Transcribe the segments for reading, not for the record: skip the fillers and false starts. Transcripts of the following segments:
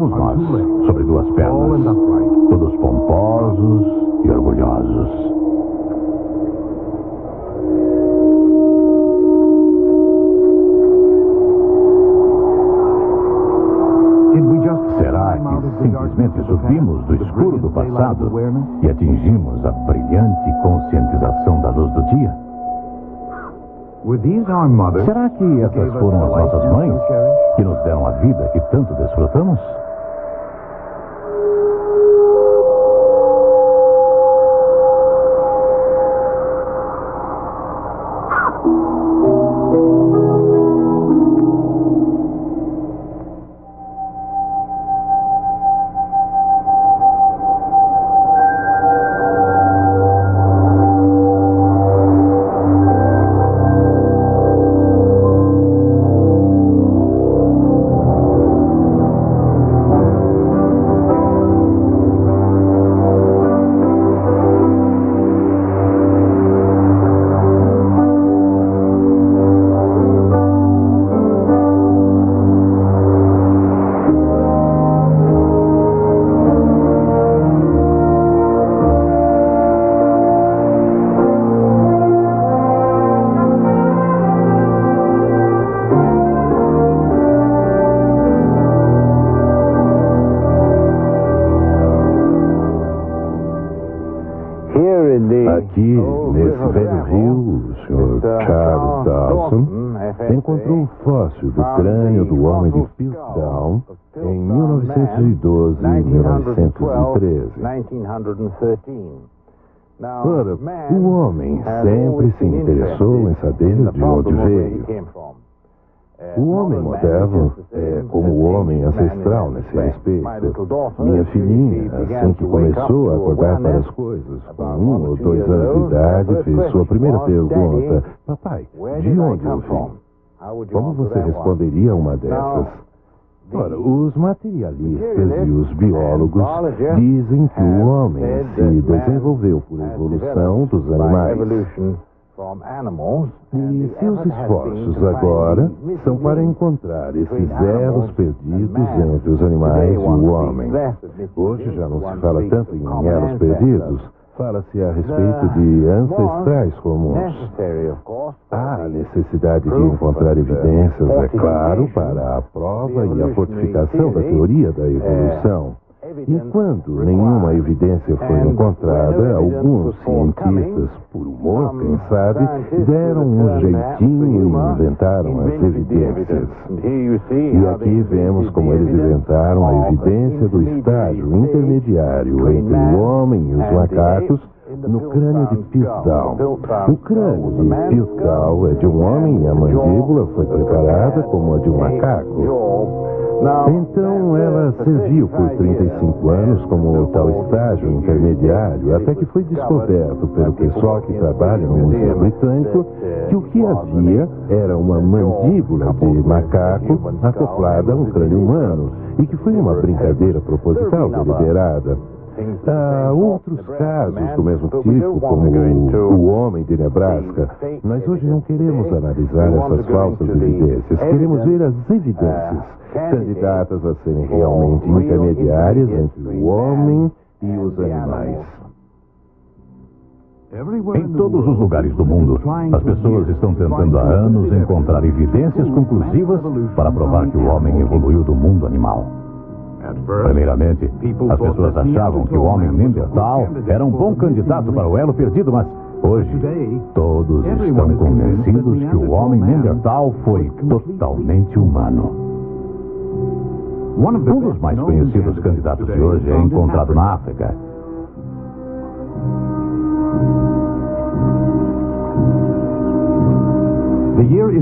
somos nós, sobre duas pernas, todos pomposos e orgulhosos. Será que simplesmente subimos do escuro do passado e atingimos a brilhante conscientização da luz do dia? Será que essas foram as nossas mães que nos deram a vida que tanto desfrutamos? Aqui, nesse velho rio, o Sr. Charles Dawson encontrou o fóssil do crânio do homem de Piltdown em 1912 e 1913. Ora, o homem sempre se interessou em saber de onde veio. O homem moderno é como o homem ancestral nesse respeito. Minha filhinha, assim que começou a acordar para as coisas, com 1 ou 2 anos de idade, fez sua primeira pergunta: papai, de onde eu vim? Como você responderia a uma dessas? Ora, os materialistas e os biólogos dizem que o homem se desenvolveu por evolução dos animais. E seus esforços agora são para encontrar esses elos perdidos entre os animais e o homem. Hoje já não se fala tanto em elos perdidos, fala-se a respeito de ancestrais comuns. Há a necessidade de encontrar evidências, é claro, para a prova e a fortificação da teoria da evolução. E quando nenhuma evidência foi encontrada, alguns cientistas, por humor, quem sabe, deram um jeitinho e inventaram as evidências. E aqui vemos como eles inventaram a evidência do estágio intermediário entre o homem e os macacos no crânio de Piltdown. O crânio de Piltdown é de um homem e a mandíbula foi preparada como a de um macaco. Então ela serviu por 35 anos como tal estágio intermediário, até que foi descoberto pelo pessoal que trabalha no Museu Britânico que o que havia era uma mandíbula de macaco acoplada a um crânio humano, e que foi uma brincadeira proposital deliberada. Há outros casos do mesmo tipo, como o homem de Nebraska. Nós hoje não queremos analisar essas falsas evidências, queremos ver as evidências candidatas a serem realmente intermediárias entre o homem e os animais. Em todos os lugares do mundo, as pessoas estão tentando há anos encontrar evidências conclusivas para provar que o homem evoluiu do mundo animal. Primeiramente, as pessoas achavam que o homem Neandertal era um bom candidato para o elo perdido, mas hoje todos estão convencidos que o homem Neandertal foi totalmente humano. Um dos mais conhecidos candidatos de hoje é encontrado na África.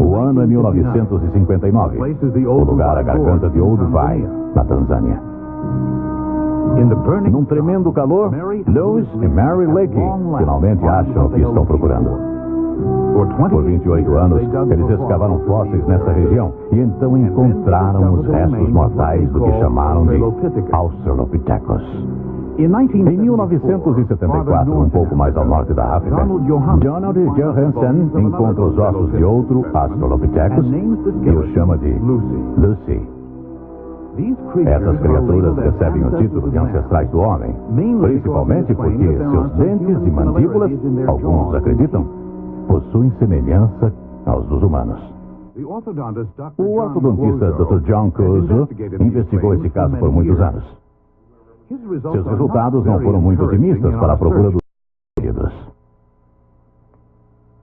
O ano é 1959. O lugar, a Garganta de Olduvai, na Tanzânia. Num tremendo calor, Lewis e Mary Leakey finalmente acham o que estão procurando. Por 28 anos, eles escavaram fósseis nessa região e então encontraram os restos mortais do que chamaram de Australopithecus. Em 1974, um pouco mais ao norte da África, Donald Johansen encontra os ossos de outro Australopithecus e o chama de Lucy. Essas criaturas recebem o título de ancestrais do homem, principalmente porque seus dentes e mandíbulas, alguns acreditam, possuem semelhança aos dos humanos. O ortodontista Dr. John Cuozzo investigou esse caso por muitos anos. Seus resultados não foram muito otimistas para a procura dos perdidos.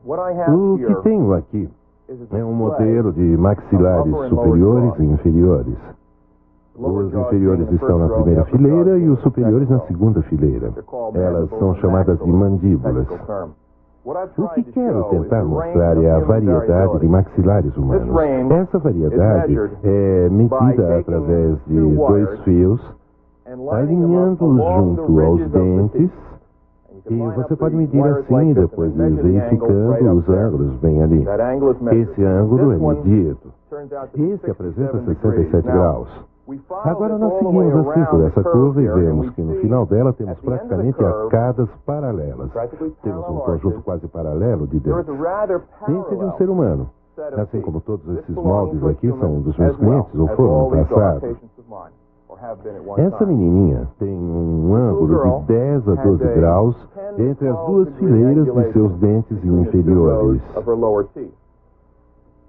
O que tenho aqui é um modelo de maxilares superiores e inferiores. Os inferiores estão na primeira fileira e os superiores na segunda fileira. Elas são chamadas de mandíbulas. O que quero tentar mostrar é a variedade de maxilares humanos. Essa variedade é medida através de dois fios, alinhando-os junto aos dentes, e você pode medir assim e depois ir verificando os ângulos bem ali. Esse ângulo é medido. Esse apresenta 67 graus. Agora nós seguimos assim por essa curva e vemos que no final dela temos praticamente arcadas paralelas. Temos um conjunto quase paralelo de dentes. Esse é de um ser humano. Assim como todos esses moldes aqui são dos meus clientes ou foram no passado. Essa menininha tem um ângulo de 10 a 12 graus entre as duas fileiras de seus dentes inferiores.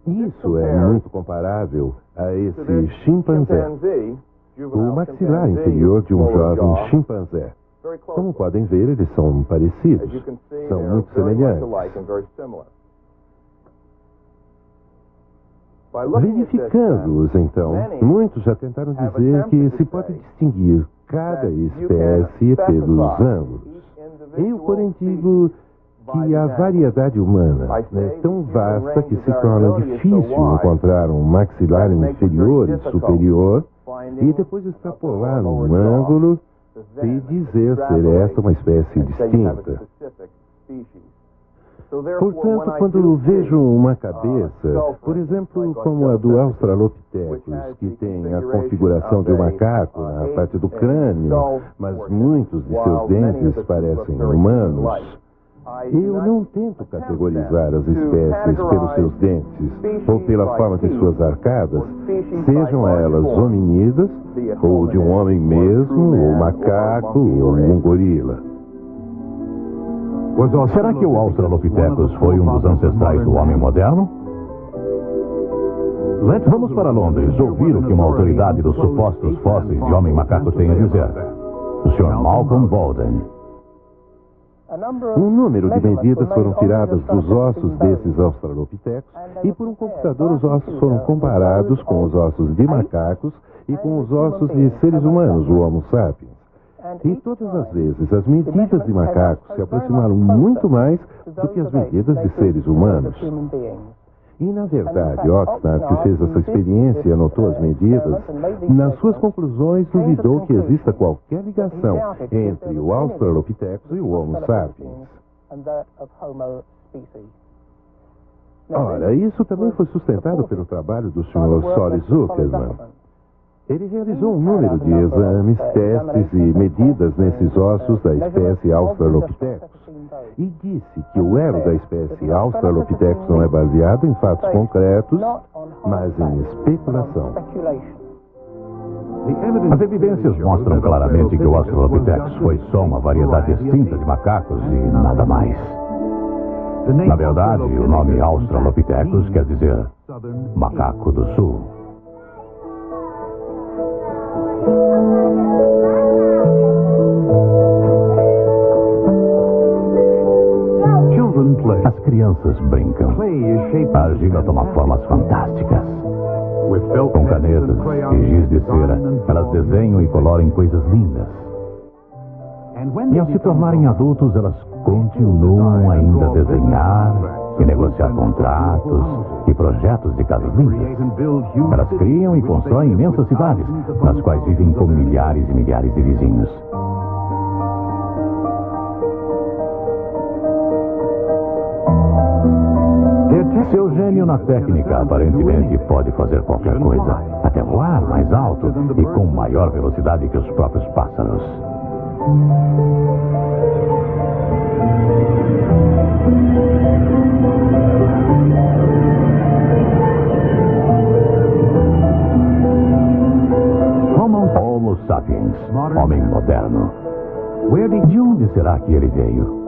Isso é muito comparável a esse chimpanzé, o maxilar inferior de um jovem chimpanzé. Como podem ver, eles são parecidos, são muito semelhantes. Verificando-os, então, muitos já tentaram dizer que se pode distinguir cada espécie pelos ângulos. Eu, porém, digo que a variedade humana é tão vasta que se torna difícil encontrar um maxilar inferior e superior e depois extrapolar um ângulo e dizer ser esta uma espécie distinta. Portanto, quando vejo uma cabeça, por exemplo, como a do Australopithecus, que tem a configuração de um macaco na parte do crânio, mas muitos de seus dentes parecem humanos, eu não tento categorizar as espécies pelos seus dentes ou pela forma de suas arcadas, sejam elas hominídeas, ou de um homem mesmo, ou macaco, ou um gorila. Será que o Australopithecus foi um dos ancestrais do homem moderno? Vamos para Londres ouvir o que uma autoridade dos supostos fósseis de homem-macaco tem a dizer. O Sr. Malcolm Bolden. Um número de medidas foram tiradas dos ossos desses australopithecus e por um computador os ossos foram comparados com os ossos de macacos e com os ossos de seres humanos, o Homo sapiens. E todas as vezes as medidas de macacos se aproximaram muito mais do que as medidas de seres humanos. E, na verdade, Oxnard, que fez essa experiência e anotou as medidas, nas suas conclusões duvidou que exista qualquer ligação entre o Australopithecus e o Homo sapiens. Ora, isso também foi sustentado pelo trabalho do Sr. Solly Zuckerman. Ele realizou um número de exames, testes e medidas nesses ossos da espécie Australopithecus e disse que o elo da espécie Australopithecus não é baseado em fatos concretos, mas em especulação. As evidências mostram claramente que o Australopithecus foi só uma variedade extinta de macacos e nada mais. Na verdade, o nome Australopithecus quer dizer macaco do sul. As crianças brincam. A argila toma formas fantásticas. Com canetas e giz de cera, elas desenham e coloram coisas lindas. E ao se tornarem adultos, elas continuam ainda a desenhar e negociar contratos e projetos de casas lindas. Elas criam e constroem imensas cidades, nas quais vivem com milhares e milhares de vizinhos. Seu gênio na técnica aparentemente pode fazer qualquer coisa, até voar mais alto e com maior velocidade que os próprios pássaros. moderno. De onde será que ele veio?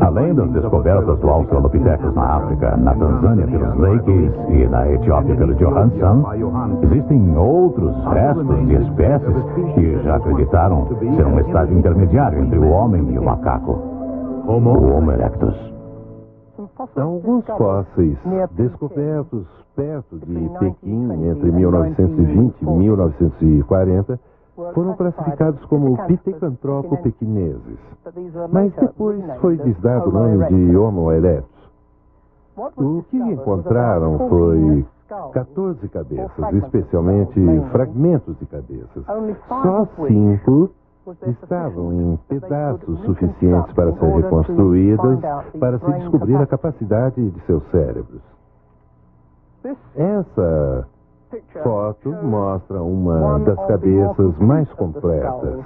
Além das descobertas do Australopithecus na África, na Tanzânia pelos Leakes e na Etiópia pelo Johanson, existem outros restos de espécies que já acreditaram ser um estágio intermediário entre o homem e o macaco, o Homo erectus. Alguns fósseis descobertos perto de Pequim entre 1920 e 1940 foram classificados como Pithecanthropo-pequineses, mas depois foi dado o nome de Homo erectus. O que encontraram foi 14 cabeças, especialmente fragmentos de cabeças. Só 5 estavam em pedaços suficientes para ser reconstruídas, para se descobrir a capacidade de seus cérebros. Essa foto mostra uma das cabeças mais completas.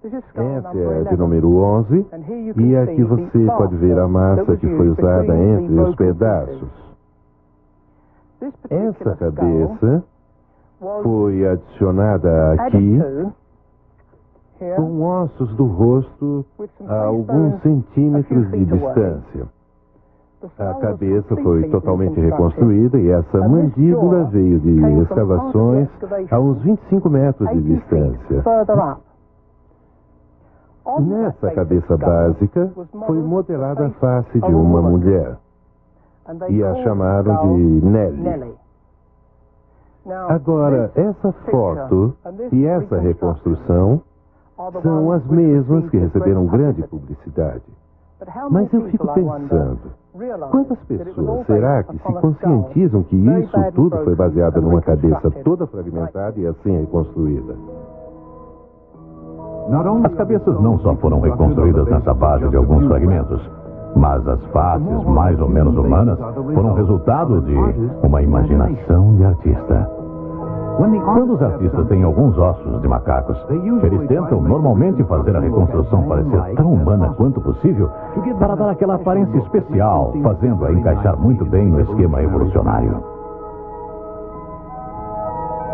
Essa é a de número 11, e aqui você pode ver a massa que foi usada entre os pedaços. Essa cabeça foi adicionada aqui com ossos do rosto a alguns centímetros de distância. A cabeça foi totalmente reconstruída e essa mandíbula veio de escavações a uns 25 metros de distância. Nessa cabeça básica foi modelada a face de uma mulher e a chamaram de Nellie. Agora, essa foto e essa reconstrução são as mesmas que receberam grande publicidade. Mas eu fico pensando, quantas pessoas será que se conscientizam que isso tudo foi baseado numa cabeça toda fragmentada e assim reconstruída? As cabeças não só foram reconstruídas nessa base de alguns fragmentos, mas as faces mais ou menos humanas foram resultado de uma imaginação de artista. Quando os artistas têm alguns ossos de macacos, eles tentam normalmente fazer a reconstrução parecer tão humana quanto possível para dar aquela aparência especial, fazendo-a encaixar muito bem no esquema evolucionário.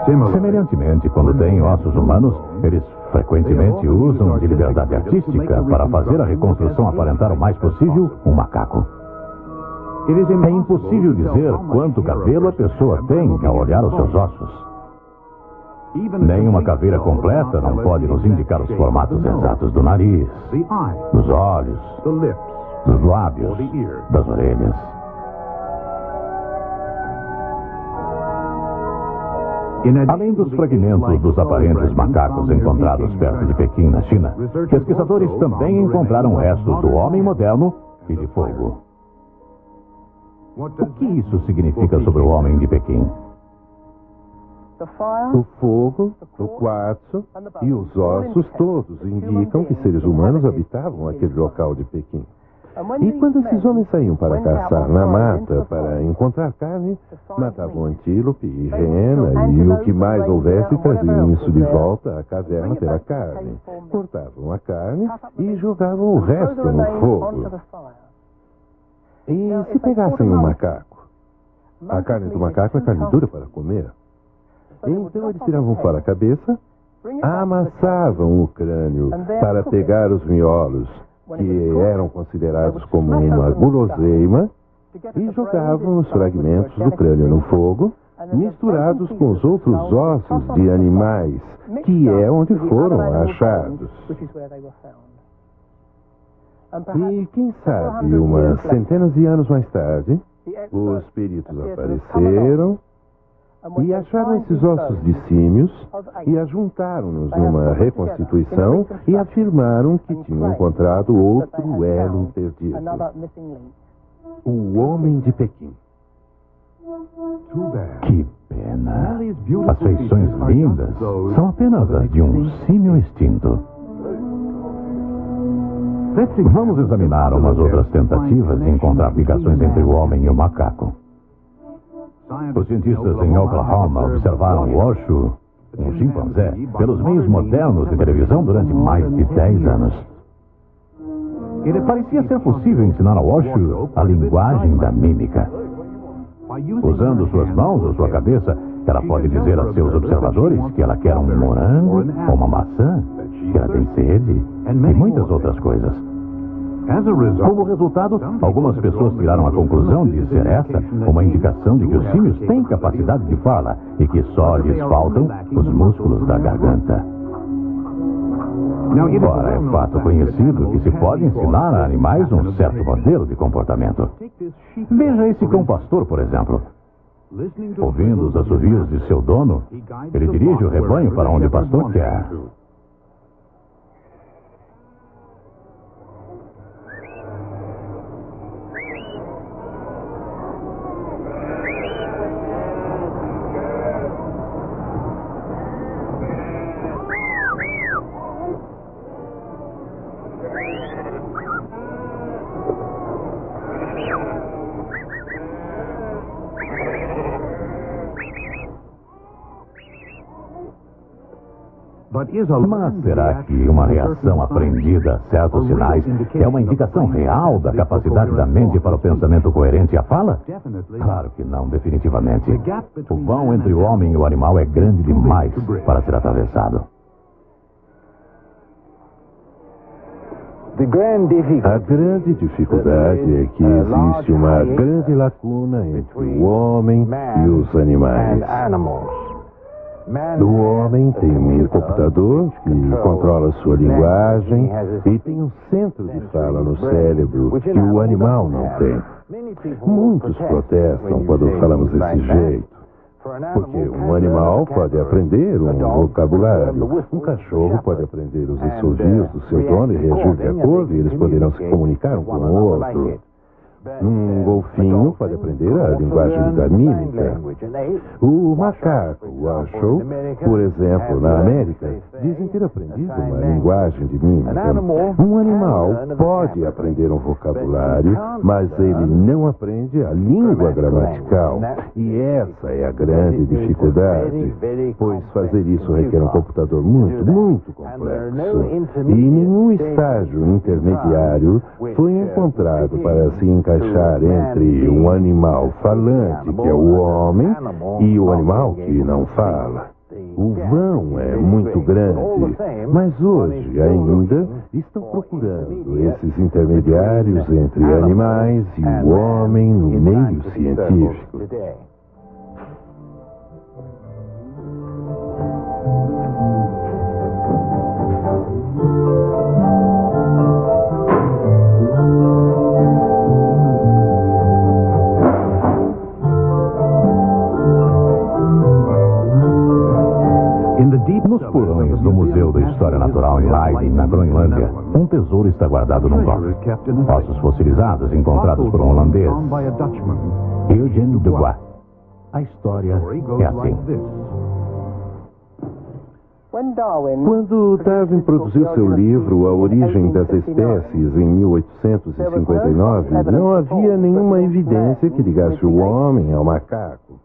Semelhantemente, quando têm ossos humanos, eles frequentemente usam de liberdade artística para fazer a reconstrução aparentar o mais possível um macaco. É impossível dizer quanto cabelo a pessoa tem ao olhar os seus ossos. Nem uma caveira completa não pode nos indicar os formatos exatos do nariz, dos olhos, dos lábios, das orelhas. Além dos fragmentos dos aparentes macacos encontrados perto de Pequim, na China, pesquisadores também encontraram restos do homem moderno e de fogo. O que isso significa sobre o homem de Pequim? O fogo, o quartzo e os ossos todos indicam que seres humanos habitavam aquele local de Pequim. E quando esses homens saíam para caçar na mata para encontrar carne, matavam antílope e rena e o que mais houvesse traziam isso de volta à caverna pela carne. Cortavam a carne e jogavam o resto no fogo. E se pegassem um macaco? A carne do macaco é carne dura para comer. Então eles tiravam fora a cabeça, amassavam o crânio para pegar os miolos, que eram considerados como uma guloseima, e jogavam os fragmentos do crânio no fogo, misturados com os outros ossos de animais, que é onde foram achados. E quem sabe, umas centenas de anos mais tarde, os peritos apareceram e acharam esses ossos de símios e ajuntaram-nos numa reconstituição e afirmaram que tinham encontrado outro elo perdido. O homem de Pequim. Que pena. As feições lindas são apenas as de um símio extinto. Vamos examinar umas outras tentativas de encontrar ligações entre o homem e o macaco. Os cientistas em Oklahoma observaram o Osho, um chimpanzé, pelos meios modernos de televisão durante mais de 10 anos. Parecia ser possível ensinar ao Osho a linguagem da mímica. Usando suas mãos ou sua cabeça, Ela pode dizer a seus observadores que ela quer um morango ou uma maçã, que ela tem sede e muitas outras coisas. Como resultado, algumas pessoas tiraram a conclusão de ser essa uma indicação de que os símios têm capacidade de fala e que só lhes faltam os músculos da garganta. Ora, é fato conhecido que se pode ensinar a animais um certo modelo de comportamento. Veja esse cão pastor, por exemplo. Ouvindo os assovios de seu dono, ele dirige o rebanho para onde o pastor quer. Mas será que uma reação aprendida a certos sinais é uma indicação real da capacidade da mente para o pensamento coerente e a fala? Claro que não, definitivamente. O vão entre o homem e o animal é grande demais para ser atravessado. A grande dificuldade é que existe uma grande lacuna entre o homem e os animais. O homem tem um computador que controla sua linguagem e tem um centro de fala no cérebro que o animal não tem. Muitos protestam quando falamos desse jeito, porque um animal pode aprender um vocabulário, um cachorro pode aprender os assovios do seu dono e reagir de acordo, e eles poderão se comunicar um com o outro. Um golfinho pode aprender a linguagem da mímica. O macaco, o Washoe, por exemplo, na América, dizem ter aprendido uma linguagem de mímica. Um animal pode aprender um vocabulário, mas ele não aprende a língua gramatical. E essa é a grande dificuldade, pois fazer isso requer um computador muito complexo. E nenhum estágio intermediário foi encontrado para se encaixar entre um animal falante, que é o homem, e o animal que não fala. O vão é muito grande, mas hoje ainda estão procurando esses intermediários entre animais e o homem no meio científico. Nos porões do Museu da História Natural em Leiden, na Groenlândia, um tesouro está guardado num cofre. Ossos fossilizados encontrados por um holandês, Eugène Dubois. A história é assim. Quando Darwin produziu seu livro A Origem das Espécies em 1859, não havia nenhuma evidência que ligasse o homem ao macaco.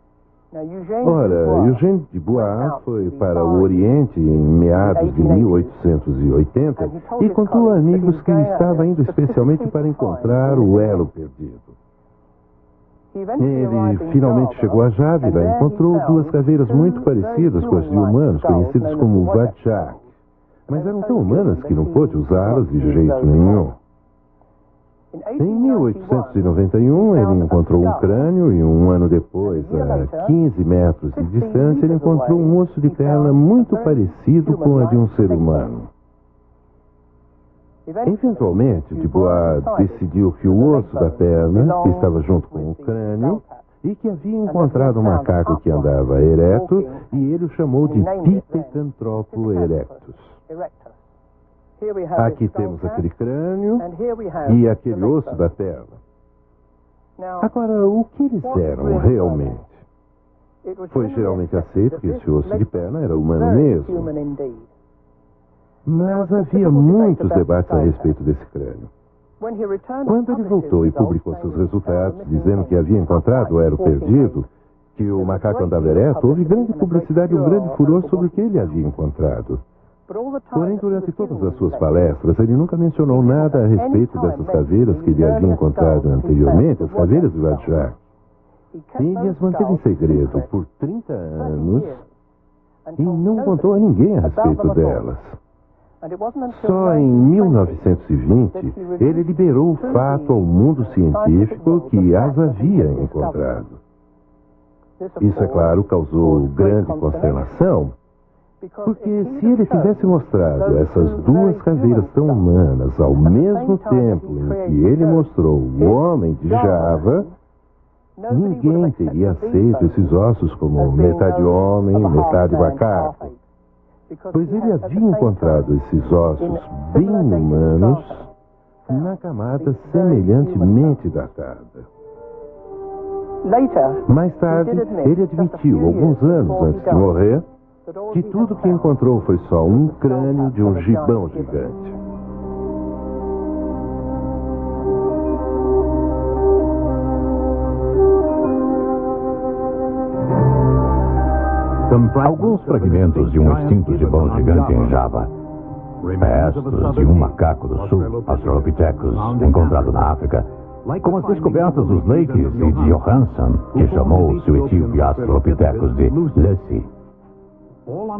Ora, Eugène Dubois foi para o Oriente em meados de 1880 e contou a amigos que estava indo especialmente para encontrar o elo perdido. Ele finalmente chegou a Jávila e encontrou duas caveiras muito parecidas com as de humanos, conhecidas como Wadjak. Mas eram tão humanas que não pôde usá-las de jeito nenhum. Em 1891, ele encontrou um crânio e um ano depois, a 15 metros de distância, ele encontrou um osso de perna muito parecido com a de um ser humano. Eventualmente, Dubois decidiu que o osso da perna estava junto com o crânio e que havia encontrado um macaco que andava ereto e ele o chamou de Pithecanthropo erectus. Aqui temos aquele crânio e aquele osso da perna. Agora, o que eles eram realmente? Foi geralmente aceito que esse osso de perna era humano mesmo. Mas havia muitos debates a respeito desse crânio. Quando ele voltou e publicou seus resultados, dizendo que havia encontrado o elo perdido, que o macaco andava ereto, houve grande publicidade e um grande furor sobre o que ele havia encontrado. Porém, durante todas as suas palestras, ele nunca mencionou nada a respeito dessas caveiras que ele havia encontrado anteriormente, as caveiras de Wadjak. Ele as manteve em segredo por 30 anos e não contou a ninguém a respeito delas. Só em 1920, ele liberou o fato ao mundo científico que as havia encontrado. Isso, é claro, causou grande consternação, porque se ele tivesse mostrado essas duas caveiras tão humanas ao mesmo tempo em que ele mostrou o homem de Java, ninguém teria aceito esses ossos como metade homem, metade macaco. Pois ele havia encontrado esses ossos bem humanos na camada semelhantemente datada. Mais tarde, ele admitiu, alguns anos antes de morrer, que tudo que encontrou foi só um crânio de um gibão gigante. Alguns fragmentos de um extinto gibão gigante em Java, restos de um macaco do sul, Australopithecus, encontrado na África, como as descobertas dos Lakes e de Johansson, que chamou o seu etíope Australopithecus de Lucy.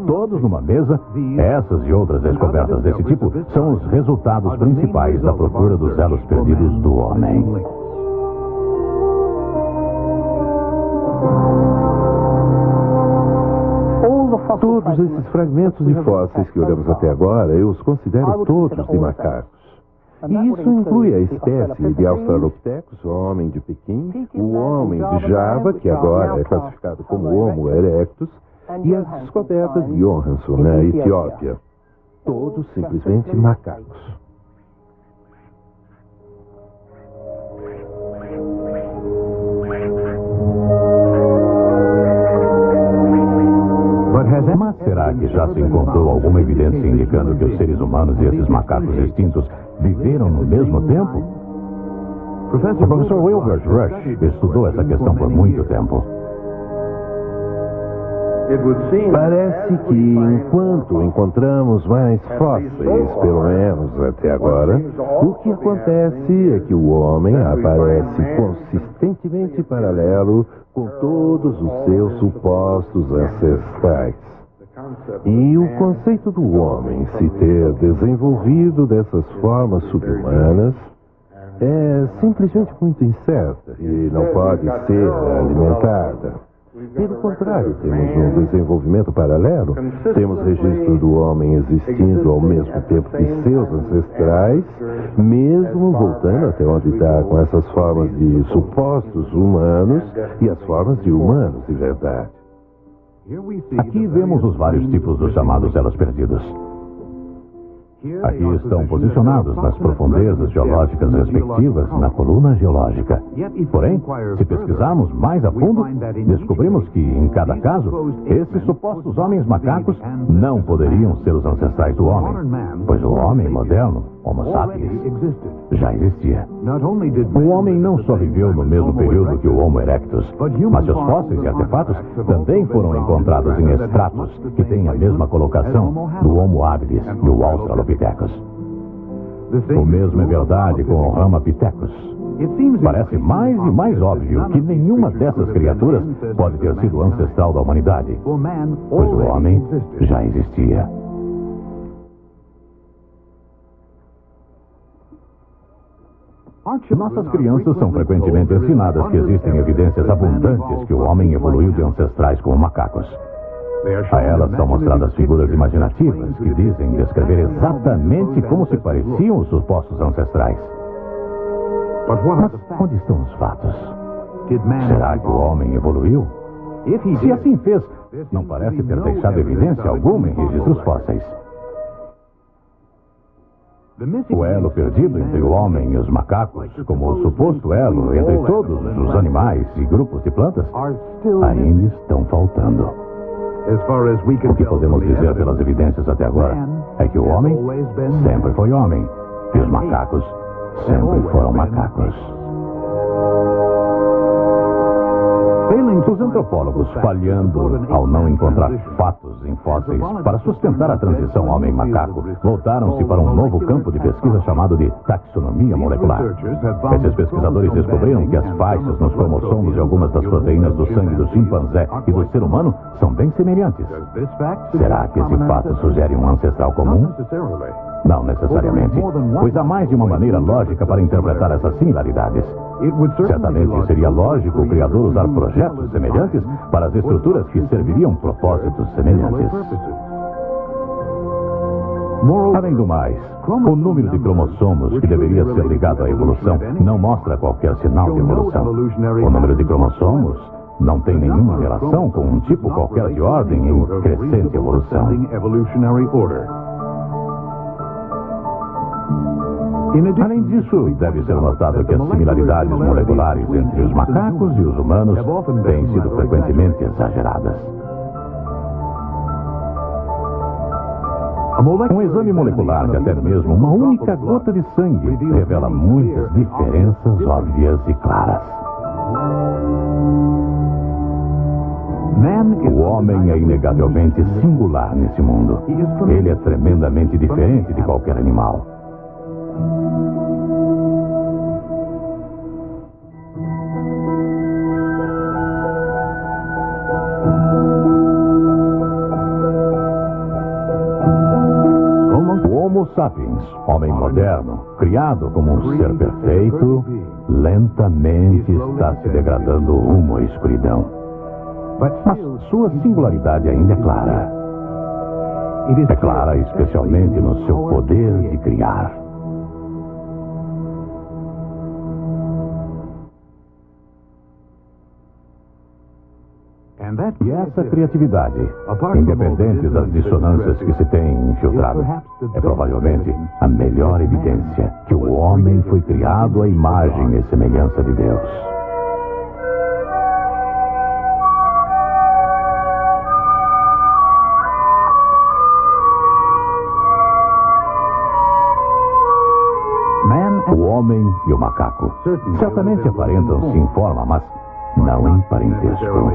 Todos numa mesa, essas e outras descobertas desse tipo são os resultados principais da procura dos elos perdidos do homem. Todos esses fragmentos de fósseis que olhamos até agora, eu os considero todos de macacos. E isso inclui a espécie de Australopithecus, o homem de Pequim, o homem de Java, que agora é classificado como Homo erectus, e as descobertas de Johansson, na Etiópia. Todos simplesmente macacos. Mas será que já se encontrou alguma evidência indicando que os seres humanos e esses macacos extintos viveram no mesmo tempo? O professor Wilbert Rush estudou essa questão por muito tempo. Parece que enquanto encontramos mais fósseis, pelo menos até agora, o que acontece é que o homem aparece consistentemente paralelo com todos os seus supostos ancestrais. E o conceito do homem se ter desenvolvido dessas formas subhumanas é simplesmente muito incerta e não pode ser alimentada. Pelo contrário, temos um desenvolvimento paralelo. Temos registro do homem existindo ao mesmo tempo que seus ancestrais, mesmo voltando até onde está com essas formas de supostos humanos e as formas de humanos de verdade. Aqui vemos os vários tipos dos chamados elos perdidos. Aqui estão posicionados nas profundezas geológicas respectivas na coluna geológica. Porém, se pesquisarmos mais a fundo, descobrimos que, em cada caso, esses supostos homens macacos não poderiam ser os ancestrais do homem, pois o homem moderno, Homo sapiens, já existia. O homem não só viveu no mesmo período que o Homo erectus, mas seus fósseis e artefatos também foram encontrados em estratos que têm a mesma colocação do Homo habilis e o Australopithecus. O mesmo é verdade com o Ramapithecus. Parece mais e mais óbvio que nenhuma dessas criaturas pode ter sido ancestral da humanidade, pois o homem já existia. Nossas crianças são frequentemente ensinadas que existem evidências abundantes que o homem evoluiu de ancestrais como macacos. A elas são mostradas figuras imaginativas que dizem descrever exatamente como se pareciam os supostos ancestrais. Mas onde estão os fatos? Será que o homem evoluiu? Se assim fez, não parece ter deixado evidência alguma em registros fósseis. O elo perdido entre o homem e os macacos, como o suposto elo entre todos os animais e grupos de plantas, ainda estão faltando. O que podemos dizer pelas evidências até agora é que o homem sempre foi homem e os macacos sempre foram macacos. Os antropólogos, falhando ao não encontrar fatos em fósseis para sustentar a transição homem-macaco, voltaram-se para um novo campo de pesquisa chamado de taxonomia molecular. Esses pesquisadores descobriram que as faixas nos cromossomos de algumas das proteínas do sangue do chimpanzé e do ser humano são bem semelhantes. Será que esse fato sugere um ancestral comum? Não necessariamente, pois há mais de uma maneira lógica para interpretar essas similaridades. Certamente seria lógico o criador usar projetos semelhantes para as estruturas que serviriam propósitos semelhantes. Além do mais, o número de cromossomos que deveria ser ligado à evolução não mostra qualquer sinal de evolução. O número de cromossomos não tem nenhuma relação com um tipo qualquer de ordem em crescente evolução. Além disso, deve ser notado que as similaridades moleculares entre os macacos e os humanos têm sido frequentemente exageradas. Um exame molecular de até mesmo uma única gota de sangue revela muitas diferenças óbvias e claras. O homem é inegavelmente singular nesse mundo. Ele é tremendamente diferente de qualquer animal. O Homo sapiens, homem moderno, criado como um ser perfeito, lentamente está se degradando rumo à escuridão. Mas sua singularidade ainda é clara. É clara especialmente no seu poder de criar. E essa criatividade, independente das dissonâncias que se têm infiltrado, é provavelmente a melhor evidência que o homem foi criado à imagem e semelhança de Deus. O homem e o macaco certamente aparentam-se em forma, mas não em parentesco.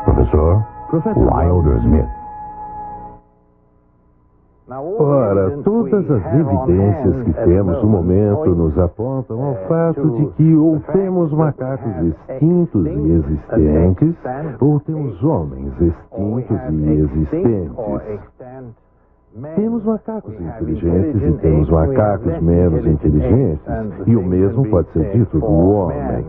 Professor Wilder Smith. Ora, todas as evidências que temos no momento nos apontam ao fato de que ou temos macacos extintos e existentes, ou temos homens extintos e existentes. Temos macacos inteligentes e temos macacos menos inteligentes, e o mesmo pode ser dito do homem.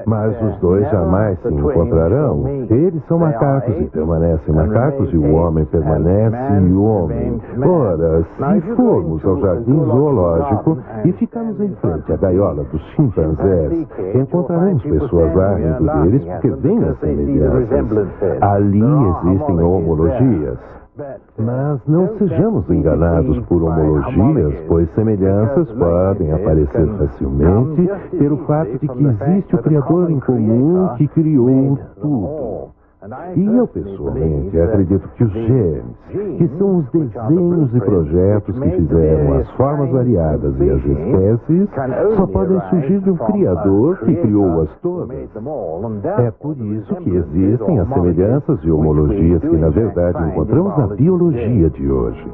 Mas os dois jamais se encontrarão. Eles são macacos e permanecem macacos, e o homem permanece homem. Ora, se formos ao jardim zoológico e ficarmos em frente à gaiola dos chimpanzés, encontraremos pessoas lá rindo deles porque vêm as semelhanças. Ali existem homologias. Mas não sejamos enganados por homologias, pois semelhanças podem aparecer facilmente pelo fato de que existe o Criador em comum que criou tudo. E eu, pessoalmente, acredito que os genes, que são os desenhos e projetos que fizeram as formas variadas e as espécies, só podem surgir de um Criador que criou-as todas. É por isso que existem as semelhanças e homologias que, na verdade, encontramos na biologia de hoje.